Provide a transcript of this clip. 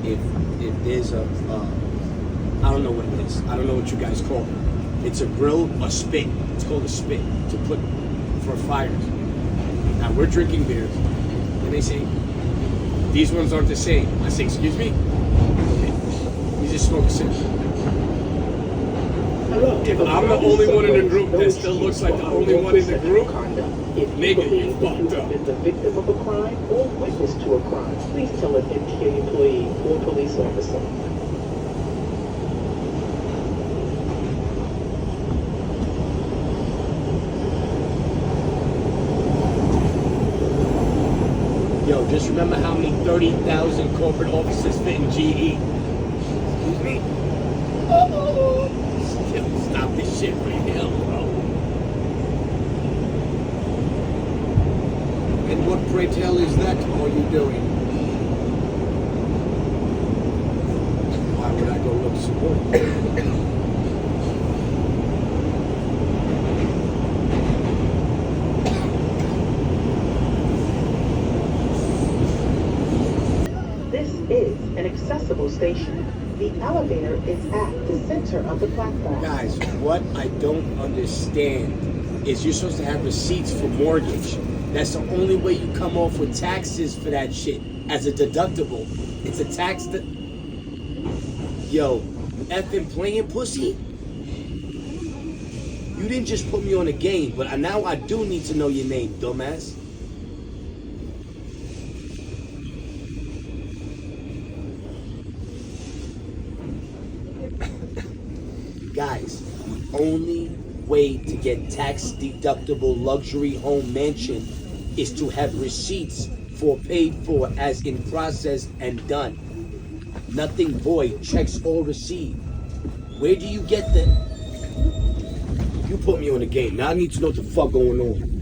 if there's I don't know what it is. I don't know what you guys call it. It's a grill, a spit. It's called a spit to put for fires. Now we're drinking beers, and they say these ones aren't the same. I say, excuse me. Okay, you just smoke a cigarette. If I'm the only one in the group that still looks like the only one in the group, nigga, you fucked up. Is the victim of a crime or witness to a crime, please tell an MTA employee or police officer. Yo, just remember how many 30,000 corporate offices fit in GE. Excuse me? Oh, stop this shit right now, bro. And what, pray tell, is that all you doing? Why would I go look support? This is an accessible station. The elevator is at the center of the platform. Guys, what I don't understand is you're supposed to have receipts for mortgage. That's the only way you come off with taxes for that shit as a deductible. It's a tax that. Yo, effing playing pussy? You didn't just put me on a game, but now I do need to know your name, dumbass. Guys, the only way to get tax deductible luxury home mansion is to have receipts for paid for as in process and done. Nothing void, checks all received. Where do you get the... You put me on the game. Now I need to know what the fuck going on.